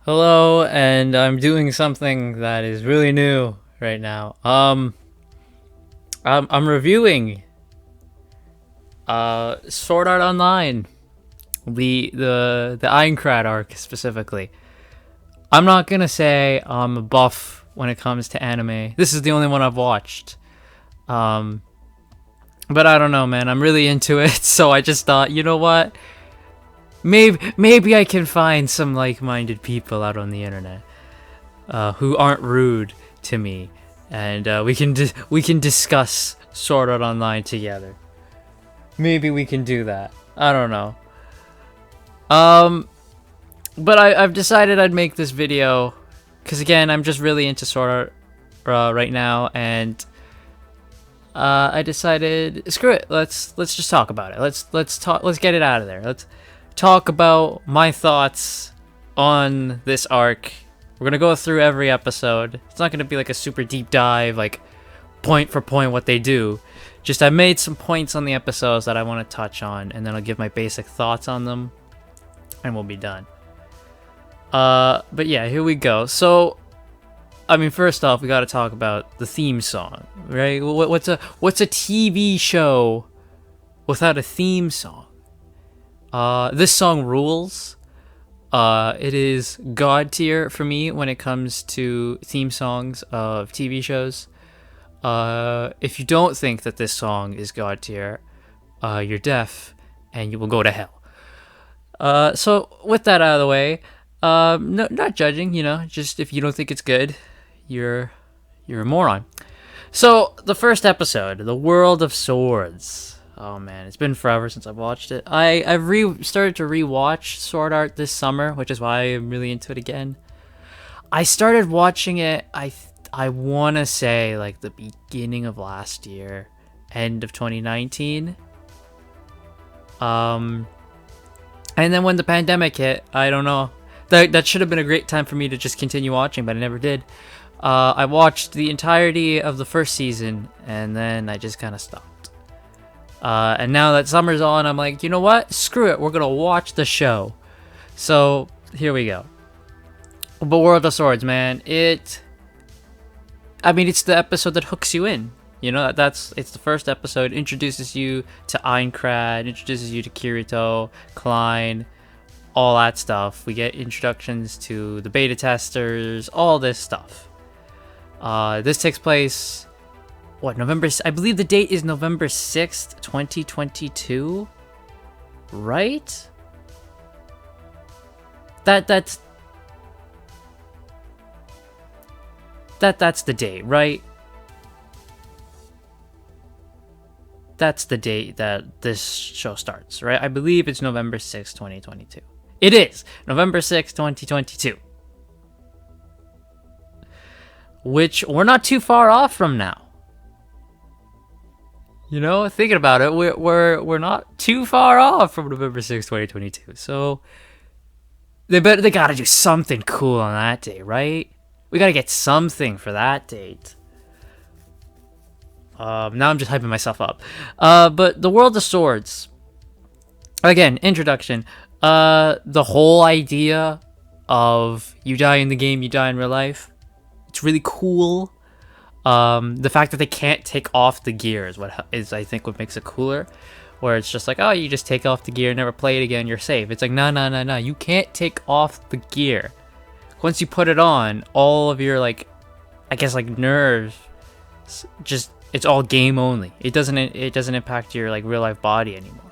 Hello, and I'm doing something that is really new right now. I'm reviewing Sword Art Online, the Aincrad arc specifically. I'm not gonna say I'm a buff when it comes to anime. This is the only one I've watched. Um, but I don't know, man. I'm really into it, so I just thought, you know what? Maybe I can find some like-minded people out on the internet who aren't rude to me, and we can discuss Sword Art Online together. Maybe we can do that. I don't know. Um, but I've decided I'd make this video because again I'm just really into Sword Art right now, and I decided screw it. Let's just talk about it. Let's talk. Let's get it out of there. Let's talk about my thoughts on this arc. We're gonna go through every episode. It's not gonna be like a super deep dive, like point for point what they do. Just I made some points on the episodes that I want to touch on, and then I'll give my basic thoughts on them, and we'll be done. But yeah, here we go. So, I mean, first off, we got to talk about the theme song, right? What's a TV show without a theme song? This song rules. It is god tier for me when it comes to theme songs of TV shows. If you don't think that this song is god tier, you're deaf and you will go to hell. So with that out of the way, no, not judging, just if you don't think it's good, you're a moron. So the first episode, The World of Swords. Oh man, it's been forever since I've watched it. I've started to rewatch Sword Art this summer, which is why I'm really into it again. I started watching it. I want to say like the beginning of last year, end of 2019. And then when the pandemic hit, I don't know. That should have been a great time for me to just continue watching, but I never did. I watched the entirety of the first season, and then I just kind of stopped. And now that summer's on, I'm like, you know what? Screw it. We're going to watch the show. So, here we go. But World of Swords, man. It's the episode that hooks you in. It's the first episode. Introduces you to Aincrad. Introduces you to Kirito, Klein, all that stuff. We get introductions to the beta testers, all this stuff. This takes place... November? I believe the date is November 6th, 2022. Right? That's the date, right? That's the date that this show starts, right? I believe it's November 6th, 2022. It is November 6th, 2022. Which we're not too far off from now. Thinking about it, we're not too far off from November 6th, 2022. So they gotta do something cool on that day, right? We gotta get something for that date. Now I'm just hyping myself up. But the World of Swords. Again, introduction. The whole idea of you die in the game, you die in real life. It's really cool. The fact that they can't take off the gear is I think what makes it cooler. Where it's just like, oh, you just take off the gear, never play it again, you're safe. It's like, no. You can't take off the gear. Once you put it on, all of your, nerves, it's all game only. It doesn't impact your, real life body anymore.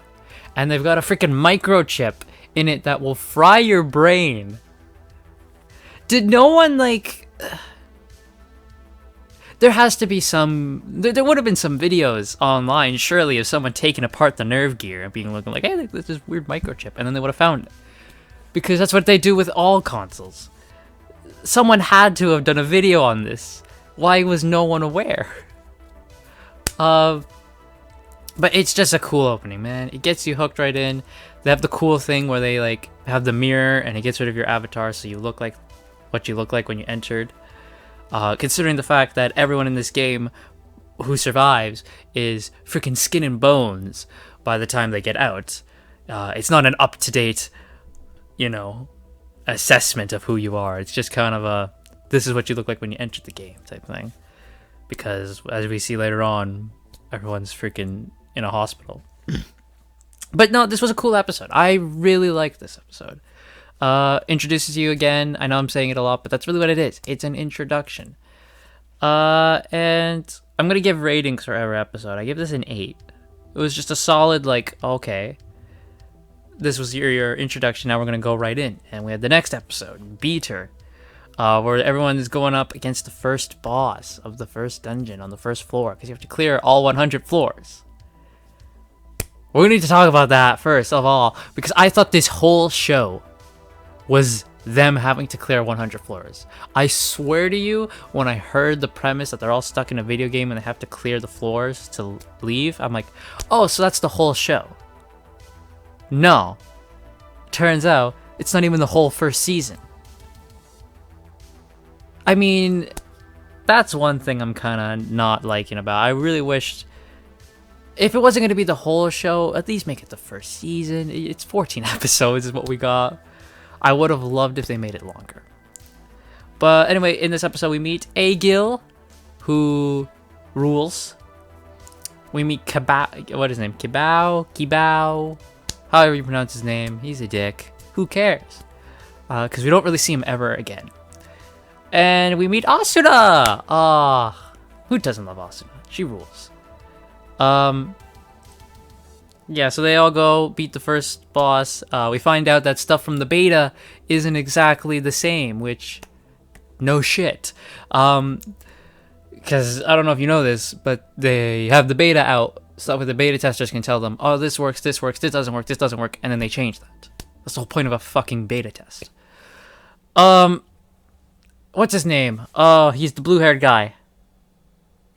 And they've got a freaking microchip in it that will fry your brain. Did no one, there has to be there would have been some videos online, surely, of someone taking apart the nerve gear and looking like, hey, there's this weird microchip, and then they would have found it. Because that's what they do with all consoles. Someone had to have done a video on this. Why was no one aware? But it's just a cool opening, man. It gets you hooked right in. They have the cool thing where they, have the mirror, and it gets rid of your avatar, so you look like what you look like when you entered. Considering the fact that everyone in this game who survives is freaking skin and bones by the time they get out. It's not an up-to-date, assessment of who you are. It's just kind of a, this is what you look like when you enter the game type thing. Because as we see later on, everyone's freaking in a hospital. But no, this was a cool episode. I really liked this episode. Introduces you again. I know I'm saying it a lot, but that's really what it is. It's an introduction. And I'm going to give ratings for every episode. I give this an 8. It was just a solid, like, okay, this was your introduction. Now we're going to go right in. And we had the next episode, Beater, where everyone is going up against the first boss of the first dungeon on the first floor, because you have to clear all 100 floors. We need to talk about that first of all, because I thought this whole show was them having to clear 100 floors. I swear to you, when I heard the premise that they're all stuck in a video game and they have to clear the floors to leave, I'm like, oh, so that's the whole show. No. Turns out, it's not even the whole first season. I mean, that's one thing I'm kind of not liking about. I really wished, if it wasn't going to be the whole show, at least make it the first season. It's 14 episodes is what we got. I would have loved if they made it longer. But anyway, in this episode, we meet Agil, who rules. We meet Kabao. What is his name? Kibao. However you pronounce his name. He's a dick. Who cares? Because we don't really see him ever again. And we meet Asuna. Who doesn't love Asuna? She rules. Yeah, so they all go beat the first boss. We find out that stuff from the beta isn't exactly the same, which, no shit. Because I don't know if you know this, but they have the beta out, so that the beta testers can tell them, oh, this works, this doesn't work, and then they change that. That's the whole point of a fucking beta test. What's his name? Oh, he's the blue-haired guy.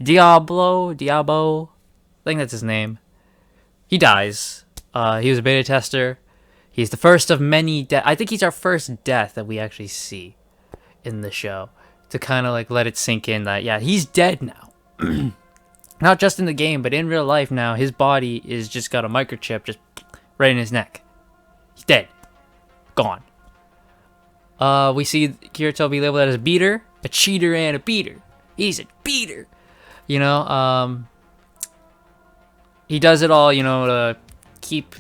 Diabo? I think that's his name. He dies. He was a beta tester. He's the first of many I think he's our first death that we actually see in the show. To kind of like let it sink in that, yeah, he's dead now. Not just in the game, but in real life now, his body is just got a microchip just right in his neck. He's dead. Gone. We see Kirito be labeled as a beater, a cheater, and a beater. He's a beater. You know, he does it all, you know, to keep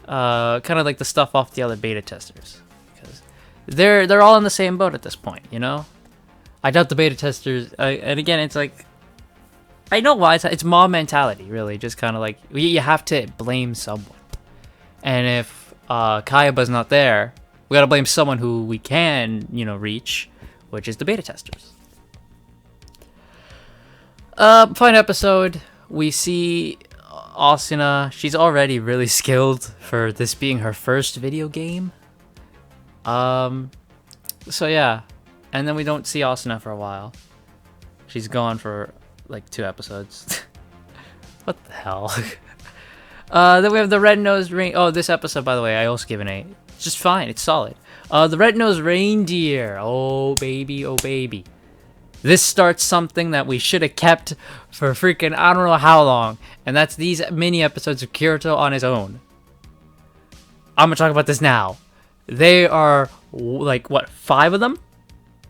kind of like the stuff off the other beta testers, because they're all in the same boat at this point, you know. I doubt the beta testers, and again, it's like, I know why it's mob mentality, really, just kind of like you have to blame someone, and if Kayaba's not there, we gotta blame someone who we can, you know, reach, which is the beta testers. Fine episode. We see Asuna. She's already really skilled for this being her first video game. So yeah. And then we don't see Asuna for a while. She's gone for like 2 episodes. What the hell? Then we have the red-nosed ring. Oh, this episode, by the way, I also give an 8. It's just fine. It's solid. The red-nosed reindeer. Oh, baby. Oh, baby. This starts something that we should have kept for freaking I don't know how long. And that's these mini episodes of Kirito on his own. I'm going to talk about this now. They are, like, what, 5 of them?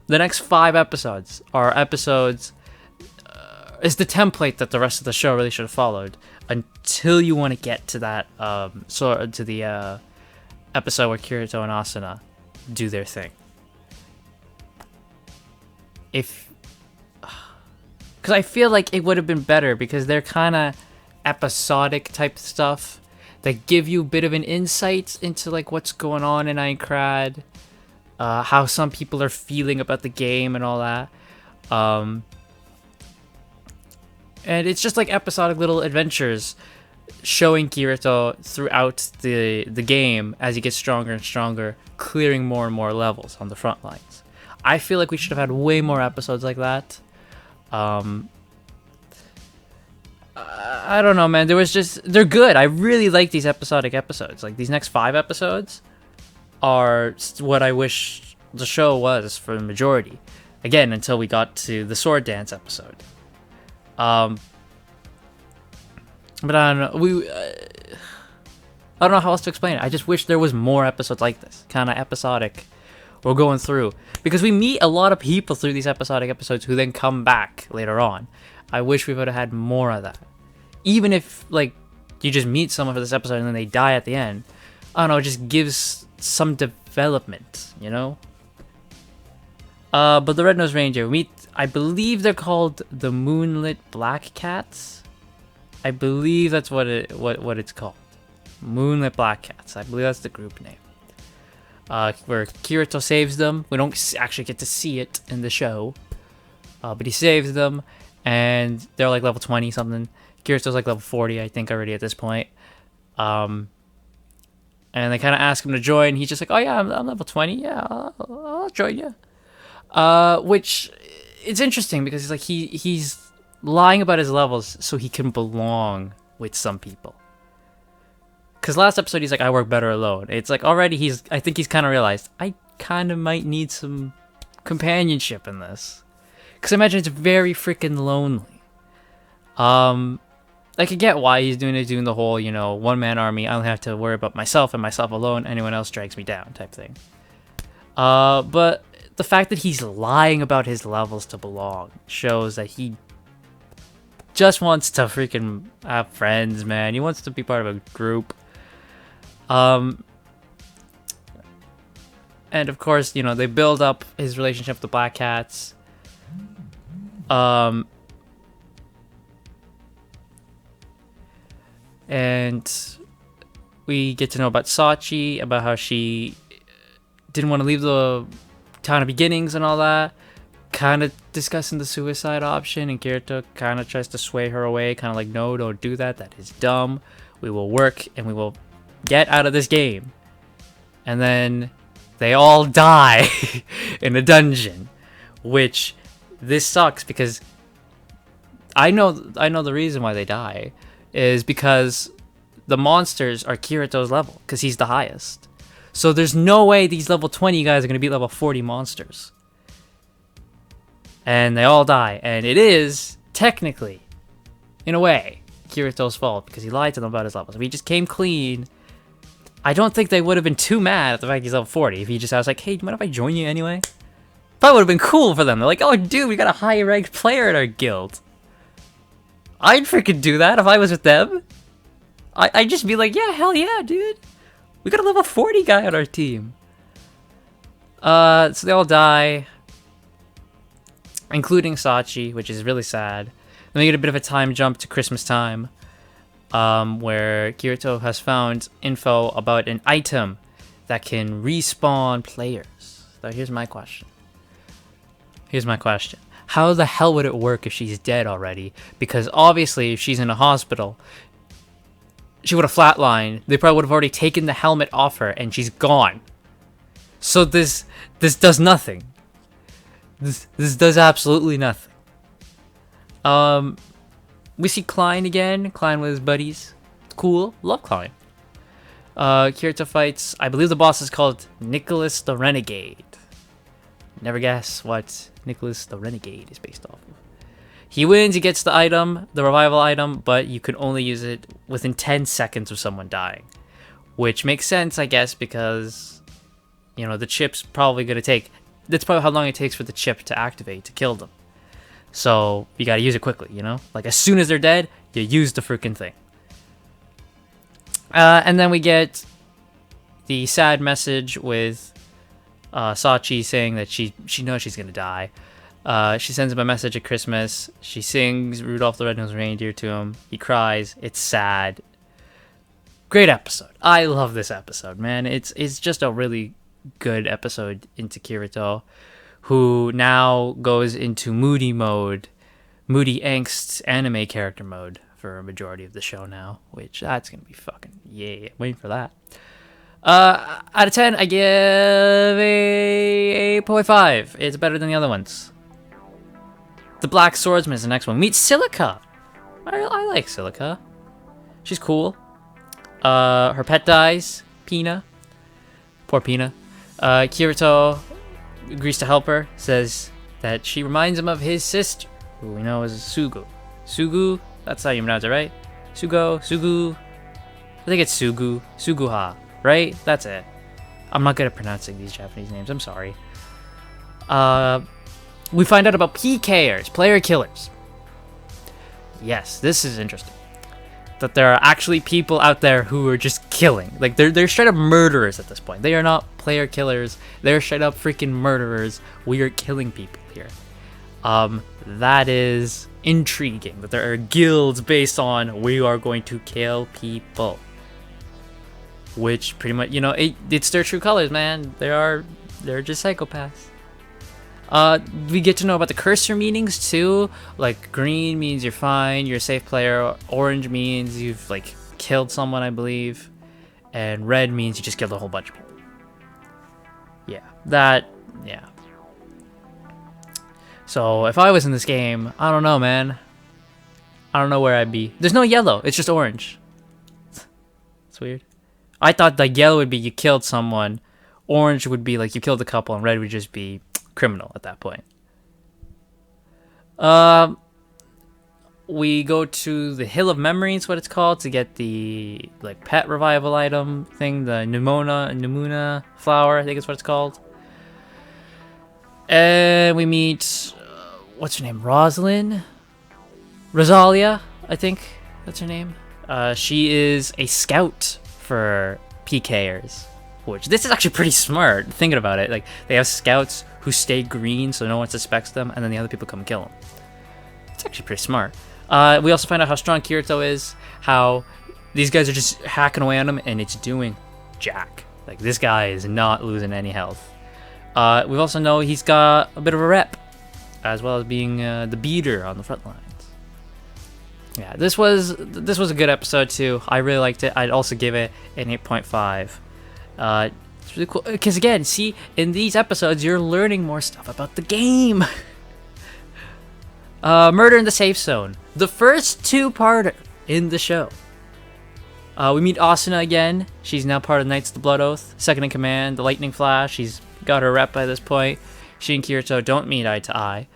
The next 5 episodes are episodes... is the template that the rest of the show really should have followed. Until you want to get to that, to the episode where Kirito and Asuna do their thing. Because I feel like it would have been better, because they're kind of episodic type stuff that give you a bit of an insight into like what's going on in Aincrad, how some people are feeling about the game and all that. And it's just like episodic little adventures showing Kirito throughout the game as he gets stronger and stronger, clearing more and more levels on the front lines. I feel like we should have had way more episodes like that. I don't know, man. They're good. I really like these episodic episodes. Like these next 5 episodes are what I wish the show was for the majority. Again, until we got to the sword dance episode. But I don't know. I don't know how else to explain it. I just wish there was more episodes like this, kind of episodic we're going through, because we meet a lot of people through these episodic episodes who then come back later on. I wish we would have had more of that. Even if, like, you just meet someone for this episode and then they die at the end, I don't know, it just gives some development, you know? But the Red-Nosed Reindeer, we meet, I believe they're called the Moonlit Black Cats. I believe that's what it's called. Moonlit Black Cats. I believe that's the group name. Where Kirito saves them. We don't actually get to see it in the show. But he saves them. And they're like level 20 something. Kirito's like level 40, I think, already at this point. And they kind of ask him to join. He's just like, oh yeah, I'm level 20. Yeah, I'll join you. Which, it's interesting because he's like, he's lying about his levels so he can belong with some people. Because last episode he's like, I work better alone. It's like already I think he's kind of realized, I kind of might need some companionship in this. Because I imagine it's very freaking lonely. I could get why he's doing the whole, you know, one-man army, I only have to worry about myself and myself alone, anyone else drags me down type thing. But the fact that he's lying about his levels to belong shows that he just wants to freaking have friends, man. He wants to be part of a group. And of course, you know, they build up his relationship with the Black Cats. And we get to know about Sachi, about how she didn't want to leave the town of beginnings and all that. Kind of discussing the suicide option, and Kirito kind of tries to sway her away, kind of like, no, don't do that, that is dumb. We will work and we will get out of this game. And then they all die in a dungeon, which this sucks because I know the reason why they die is because the monsters are Kirito's level, because he's the highest. So there's no way these level 20 guys are going to beat level 40 monsters. And they all die. And it is, technically, in a way, Kirito's fault, because he lied to them about his levels. If he just came clean, I don't think they would have been too mad at the fact he's level 40. If he just was like, hey, do you mind if I join you anyway? Probably would have been cool for them. They're like, oh, dude, we got a high-ranked player in our guild. I'd freaking do that if I was with them. I'd just be like, yeah, hell yeah, dude. We got a level 40 guy on our team. So they all die, including Sachi, which is really sad. Then we get a bit of a time jump to Christmas time, where Kirito has found info about an item that can respawn players. So here's my question. How the hell would it work if she's dead already? Because obviously, if she's in a hospital, she would have flatlined. They probably would have already taken the helmet off her, and she's gone. So this does nothing. This does absolutely nothing. We see Klein again. Klein with his buddies. Cool. Love Klein. Kirito fights, I believe the boss is called Nicholas the Renegade. Never guess what Nicholas the Renegade is based off of. He wins, he gets the item, the revival item, but you can only use it within 10 seconds of someone dying. Which makes sense, I guess, because, you know, the chip's probably going to take... That's probably how long it takes for the chip to activate, to kill them. So, you gotta use it quickly, you know? Like, as soon as they're dead, you use the freaking thing. And then we get the sad message with Sachi saying that she knows she's gonna die. She sends him a message at Christmas. She sings Rudolph the Red-Nosed Reindeer to him. He cries. It's sad. Great episode. I love this episode, man. It's just a really good episode into Kirito, who now goes into moody mode, moody angst anime character mode for a majority of the show now, which that's gonna be fucking yeah. Waiting for that. Out of 10, I give a 8.5. It's better than the other ones. The Black Swordsman is the next one. Meet Silica. I like Silica. She's cool. Her pet dies. Pina. Poor Pina. Kirito agrees to help her. Says that she reminds him of his sister, who we know as Sugu. Sugu? That's how you pronounce it, right? Sugu. I think it's Sugu. Suguha. Right? That's it. I'm not good at pronouncing these Japanese names. I'm sorry. We find out about PKers, player killers. Yes, this is interesting. That there are actually people out there who are just killing. Like, they're straight up murderers at this point. They are not player killers. They're straight up freaking murderers. We are killing people here. That is intriguing. That there are guilds based on we are going to kill people. Which pretty much, you know, it's their true colors, man. They're just psychopaths. We get to know about the cursor meanings too. Like, green means you're fine, you're a safe player. Orange means you've, like, killed someone, I believe. And red means you just killed a whole bunch of people. Yeah. So, if I was in this game, I don't know, man. I don't know where I'd be. There's no yellow, it's just orange. It's weird. I thought, like, yellow would be you killed someone. Orange would be, like, you killed a couple. And red would just be criminal at that point. We go to the Hill of Memories, what it's called, to get the, like, pet revival item thing, the Numuna flower, I think is what it's called. And we meet, what's her name, Rosalia, I think that's her name. She is a scout for PKers, which this is actually pretty smart, thinking about it. Like, they have scouts who stay green so no one suspects them, and then the other people come kill them. It's actually pretty smart. We also find out how strong Kirito is, how these guys are just hacking away on him, and it's doing jack. Like, this guy is not losing any health. We also know he's got a bit of a rep, as well as being the beater on the front lines. Yeah, this was a good episode too. I really liked it. I'd also give it an 8.5. It's really cool because, again, see, in these episodes you're learning more stuff about the game. Murder in the Safe Zone, the first two-parter in the show. We meet Asuna again. She's now part of Knights of the Blood Oath, second in command, the Lightning Flash. She's got her rep by this point. She and Kirito don't meet eye to eye.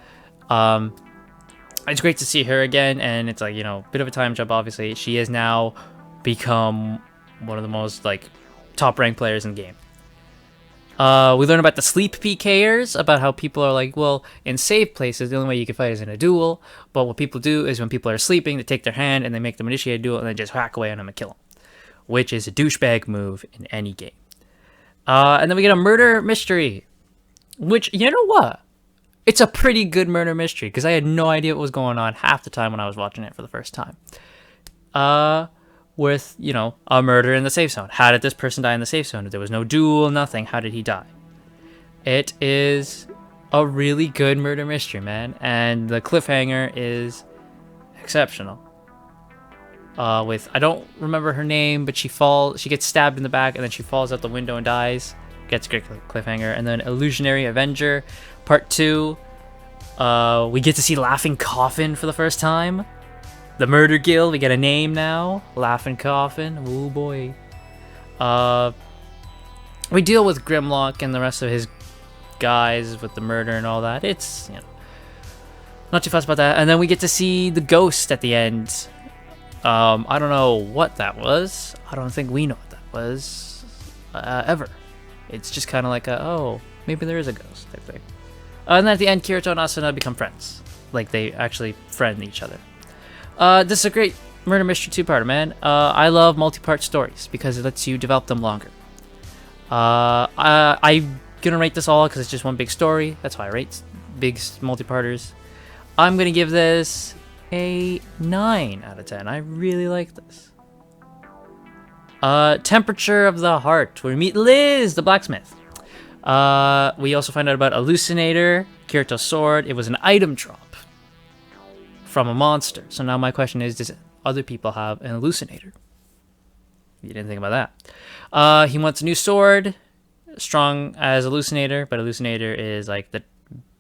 It's great to see her again, and it's like, you know, a bit of a time jump, obviously. She has now become one of the most, like, top-ranked players in the game. We learn about the sleep PKers, about how people are like, well, in safe places, the only way you can fight is in a duel, but what people do is when people are sleeping, they take their hand and they make them initiate a duel and then just hack away on them and kill them, which is a douchebag move in any game. And then we get a murder mystery, which, you know what? It's a pretty good murder mystery, because I had no idea what was going on half the time when I was watching it for the first time. With, you know, a murder in the safe zone. How did this person die in the safe zone? There was no duel, nothing. How did he die? It is a really good murder mystery, man. And the cliffhanger is exceptional. With, I don't remember her name, but she gets stabbed in the back, and then she falls out the window and dies. Gets a great cliffhanger. And then Illusionary Avenger, Part 2. We get to see Laughing Coffin for the first time. The Murder Guild, we get a name now. Laughing Coffin. Oh boy. We deal with Grimlock and the rest of his guys with the murder and all that. It's, you know, not too fussed about that. And then we get to see the ghost at the end. I don't know what that was. I don't think we know what that was ever. It's just kind of like oh, maybe there is a ghost type thing. And then at the end, Kirito and Asuna become friends. Like, they actually friend each other. This is a great murder mystery two-parter, man. I love multi-part stories because it lets you develop them longer. I'm gonna rate this all because it's just one big story. That's why I rate big multi-parters. I'm gonna give this a 9 out of 10. I really like this. Temperature of the Heart, where we meet Liz, the blacksmith. We also find out about Hallucinator, Kirito's sword. It was an item drop from a monster. So now my question is, does other people have an Hallucinator? You didn't think about that. He wants a new sword, strong as Hallucinator, but Hallucinator is like the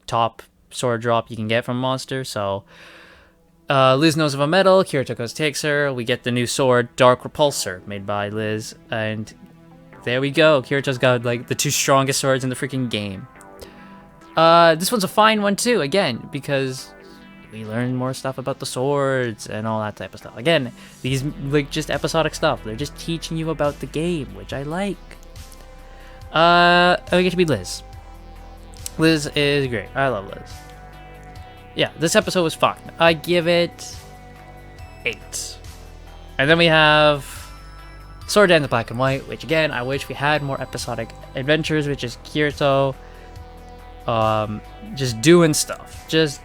top sword drop you can get from a monster. So Liz knows of a medal. Kirito goes takes her. We get the new sword, Dark Repulsor, made by Liz, and there we go. Kirito's got like the two strongest swords in the freaking game. This one's a fine one too, again, because we learn more stuff about the swords and all that type of stuff. Again, these like just episodic stuff. They're just teaching you about the game, which I like. We get to be Liz. Liz is great. I love Liz. Yeah, this episode was fun. I give it 8. And then we have Sword Dance Black and White, which again, I wish we had more episodic adventures, which is Kirito just doing stuff. Just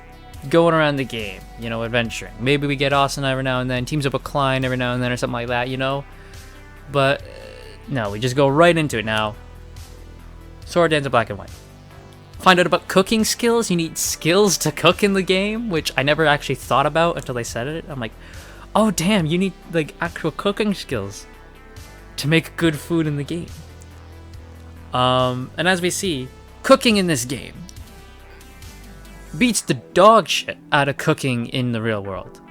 going around the game, you know, adventuring. Maybe we get Asuna every now and then, teams up with Klein every now and then or something like that, you know? But no, we just go right into it now. Sword Dance Black and White. Find out about cooking skills. You need skills to cook in the game, which I never actually thought about until they said it. I'm like, oh damn, you need like actual cooking skills to make good food in the game. And as we see, cooking in this game beats the dog shit out of cooking in the real world.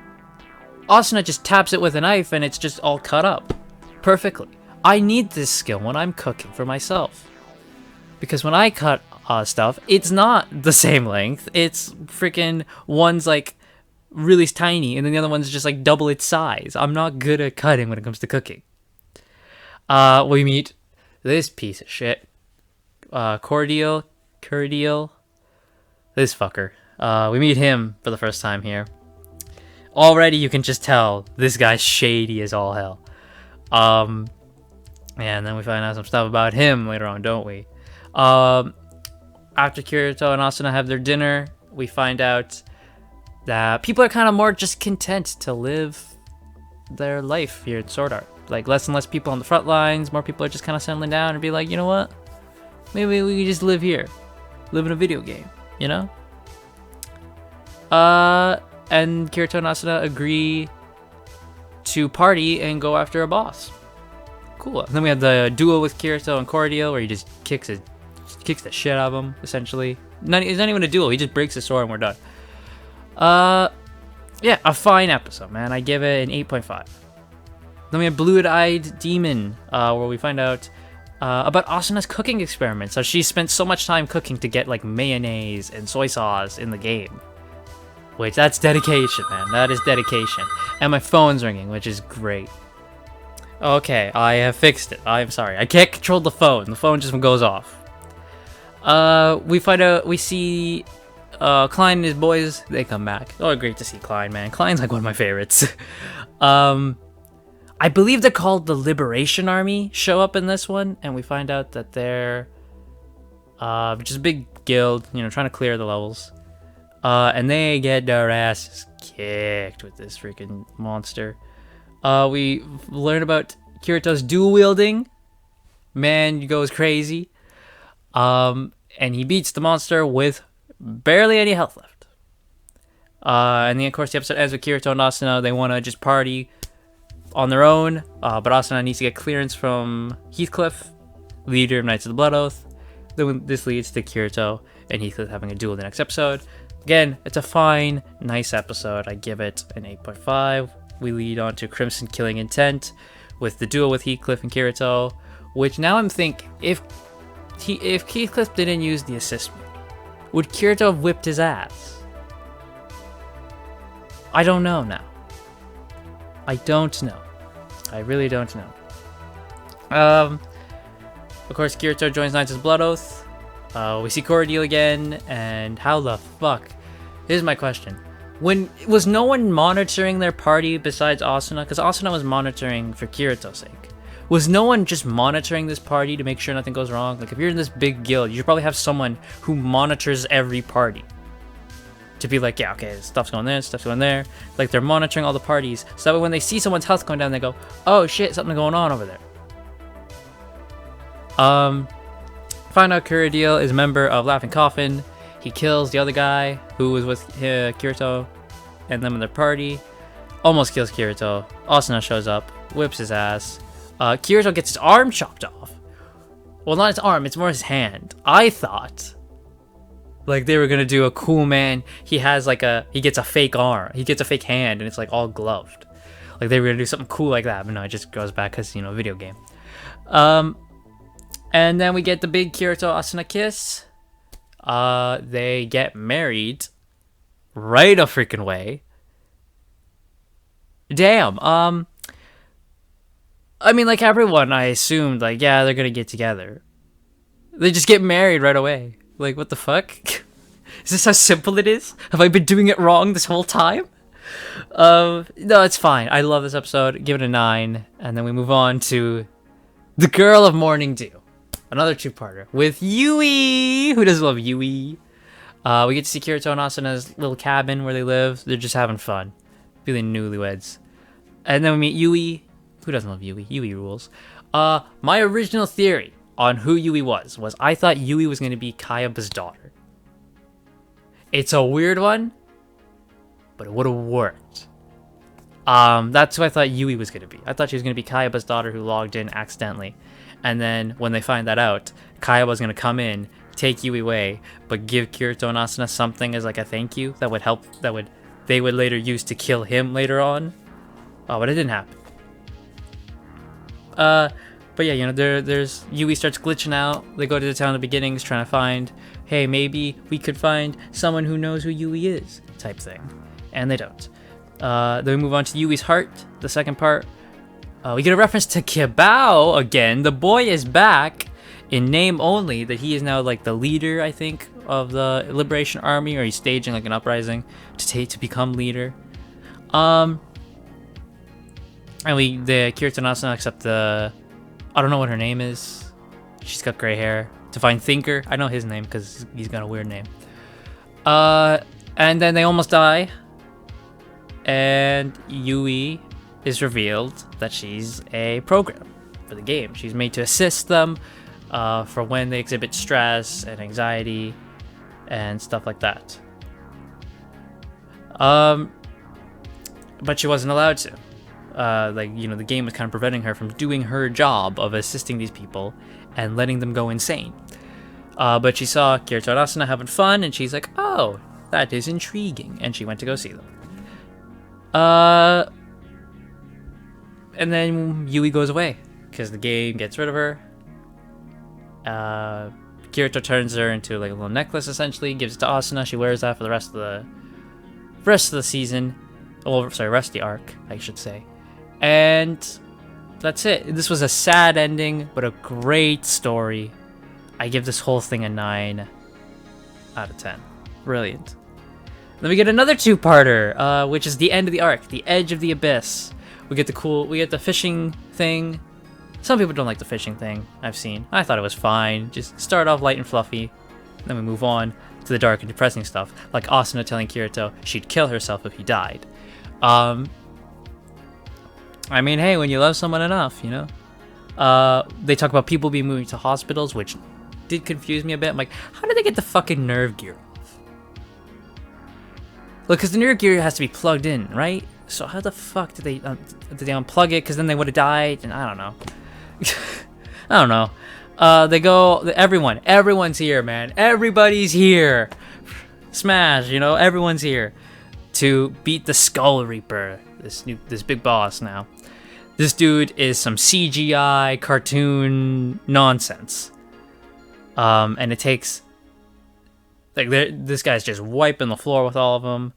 Asuna just taps it with a knife and it's just all cut up perfectly. I need this skill when I'm cooking for myself. Because when I cut stuff, it's not the same length. It's freaking one's like really tiny and then the other one's just like double its size. I'm not good at cutting when it comes to cooking. We meet this piece of shit. Cordial, this fucker. We meet him for the first time here. Already you can just tell this guy's shady as all hell. And then we find out some stuff about him later on, don't we? After Kirito and Asuna have their dinner, we find out that people are kind of more just content to live their life here at Sword Art. Like, less and less people on the front lines, more people are just kind of settling down and be like, you know what? Maybe we can just live here. Live in a video game, you know? And Kirito and Asuna agree to party and go after a boss. Cool. And then we have the duel with Kirito and Cordial, where he just kicks the shit out of him, essentially. It's not even a duel, he just breaks his sword and we're done. Yeah, a fine episode, man. I give it an 8.5. Then we have Blue-Eyed Demon, where we find out about Asuna's cooking experiments. So she spent so much time cooking to get like mayonnaise and soy sauce in the game. Which, that's dedication, man. That is dedication. And my phone's ringing, which is great. Okay, I have fixed it. I'm sorry. I can't control the phone. The phone just goes off. We see Klein and his boys. They come back. Oh, great to see Klein, man. Klein's like one of my favorites. I believe they're called the Liberation Army, show up in this one, and we find out that they're just a big guild, you know, trying to clear the levels. And they get their asses kicked with this freaking monster. We learn about Kirito's dual wielding. Man goes crazy. And he beats the monster with barely any health left. And then, of course, the episode ends with Kirito and Asuna. They want to just party on their own. But Asuna needs to get clearance from Heathcliff, leader of Knights of the Blood Oath. Then this leads to Kirito and Heathcliff having a duel in the next episode. Again, it's a fine, nice episode. I give it an 8.5. We lead on to Crimson Killing Intent with the duel with Heathcliff and Kirito, which now I'm thinking, if Heathcliff didn't use the assist move, would Kirito have whipped his ass? I don't know now. I don't know. I really don't know. Of course, Kirito joins Knights of the Blood Oath. We see Cordial again, and how the fuck? Here's my question. Was no one monitoring their party besides Asuna? Because Asuna was monitoring for Kirito's sake. Was no one just monitoring this party to make sure nothing goes wrong? Like, if you're in this big guild, you should probably have someone who monitors every party. To be like, yeah, okay, stuff's going there, stuff's going there. Like, they're monitoring all the parties, so that way when they see someone's health going down, they go, oh shit, something going on over there. Find out Cordial is a member of Laughing Coffin. He kills the other guy who was with Kirito and them in their party. Almost kills Kirito. Asuna shows up, whips his ass. Kirito gets his arm chopped off. Well, not his arm, it's more his hand. I thought like they were gonna do a cool man. He gets a fake arm. He gets a fake hand and it's like all gloved. Like they were gonna do something cool like that, but no, it just goes back because, you know, video game. And then we get the big Kirito Asuna kiss. They get married right a freaking way. Damn. I mean, like everyone, I assumed, like, yeah, they're gonna get together. They just get married right away. Like, what the fuck? Is this how simple it is? Have I been doing it wrong this whole time? No, it's fine. I love this episode. Give it a 9. And then we move on to The Girl of Morning Dew. Another two-parter with Yui. Who doesn't love Yui? We get to see Kirito and Asuna's little cabin where they live. They're just having fun. Really newlyweds. And then we meet Yui. Who doesn't love Yui? Yui rules. My original theory on who Yui was I thought Yui was going to be Kayaba's daughter. It's a weird one, but it would have worked. That's who I thought Yui was going to be. I thought she was going to be Kayaba's daughter who logged in accidentally. And then when they find that out, Kayaba's going to come in, take Yui away, but give Kirito and Asuna something as like a thank you that would help, they would later use to kill him later on. Oh, but it didn't happen. But yeah, you know, there's Yui starts glitching out. They go to the town at the beginnings trying to find, hey, maybe we could find someone who knows who Yui is, type thing. And they don't. Then we move on to Yui's heart, the second part. We get a reference to Kibao again. The boy is back in name only, that he is now like the leader, I think, of the Liberation Army, or he's staging like an uprising to become leader. And the Kirito and Asuna accept the, I don't know what her name is. She's got gray hair. Divine Thinker. I know his name because he's got a weird name. And then they almost die. And Yui is revealed that she's a program for the game. She's made to assist them for when they exhibit stress and anxiety and stuff like that. But she wasn't allowed to. The game was kind of preventing her from doing her job of assisting these people and letting them go insane. But she saw Kirito and Asuna having fun, and she's like, oh, that is intriguing. And she went to go see them. And then Yui goes away because the game gets rid of her. Kirito turns her into like a little necklace, essentially, gives it to Asuna. She wears that for the rest of the season. Oh, sorry, rest of the arc, I should say. And that's it. This was a sad ending, but a great story. I give this whole thing a 9 out of 10. Brilliant. Then we get another two-parter, which is the end of the arc, the Edge of the Abyss. We get the fishing thing. Some people don't like the fishing thing, I've seen. I thought it was fine. Just start off light and fluffy. Then we move on to the dark and depressing stuff, like Asuna telling Kirito she'd kill herself if he died. I mean, hey, when you love someone enough, you know? They talk about people being moved to hospitals, which did confuse me a bit. I'm like, how did they get the fucking nerve gear off? Look, because the nerve gear has to be plugged in, right? So how the fuck did they unplug it? Because then they would have died, and I don't know. I don't know. They go, everyone's here, man. Everybody's here. Smash, you know, everyone's here to beat the Skull Reaper, this big boss now. This dude is some CGI cartoon nonsense. And it takes, like, this guy's just wiping the floor with all of them.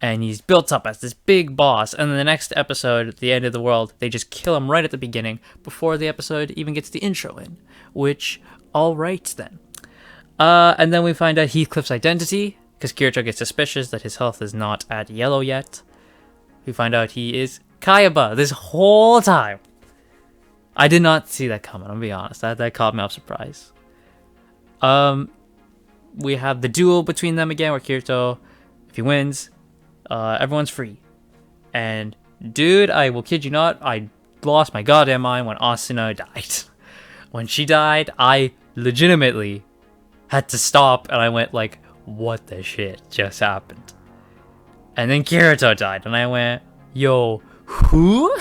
And he's built up as this big boss. And then the next episode, at the end of the world, they just kill him right at the beginning before the episode even gets the intro in. Which, alright then. And then we find out Heathcliff's identity, because Kirito gets suspicious that his health is not at yellow yet. We find out he is Kayaba this whole time. I did not see that coming, I'll be honest. That caught me off surprise. We have the duel between them again, where Kirito, if he wins, everyone's free. And dude, I will kid you not, I lost my goddamn mind when Asuna died. When she died, I legitimately had to stop, and I went like, what the shit just happened? And then Kirito died, and I went, yo, who?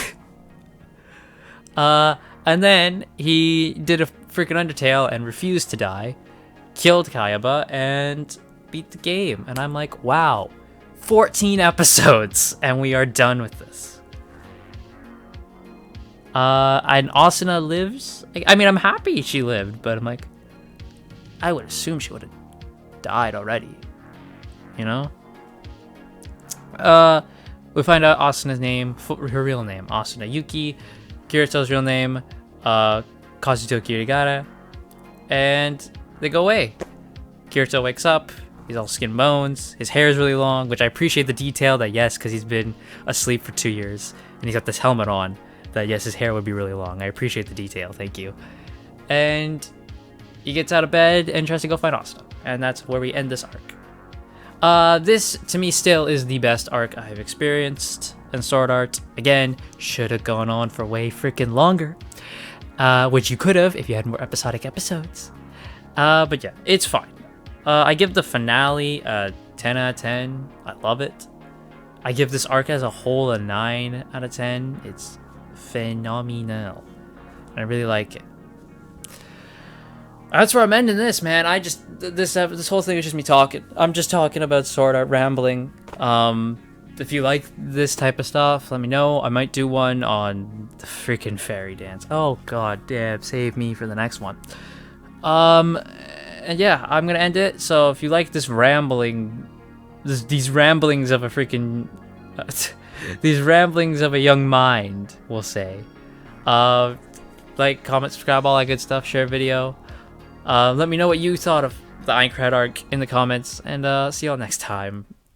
And then he did a freaking Undertale and refused to die, killed Kayaba, and beat the game. And I'm like, wow, 14 episodes, and we are done with this. And Asuna lives. I mean, I'm happy she lived, but I'm like, I would assume she would have died already, you know? We find out Asuna's name, her real name, Asuna Yuki. Kirito's real name, Kazuto Kirigara. and they go away. Kirito wakes up. He's all skin and bones. His hair is really long, which I appreciate the detail that, yes, because he's been asleep for 2 years and he's got this helmet on, that yes, his hair would be really long. I appreciate the detail. Thank you. And he gets out of bed and tries to go find Asta. And that's where we end this arc. This, to me, still is the best arc I've experienced in Sword Art. Again, should have gone on for way freaking longer. Which you could have if you had more episodic episodes. But yeah, it's fine. I give the finale a 10 out of 10. I love it. I give this arc as a whole a 9 out of 10. It's phenomenal. I really like it. That's where I'm ending this, man. This whole thing is just me talking. I'm just talking about Sword Art, rambling. If you like this type of stuff, let me know. I might do one on the freaking fairy dance. Oh god damn, save me for the next one. And yeah, I'm gonna end it. So if you like this rambling, these ramblings of a freaking, these ramblings of a young mind, we'll say. Like, comment, subscribe, all that good stuff. Share video. Let me know what you thought of the Aincrad arc in the comments, and see y'all next time.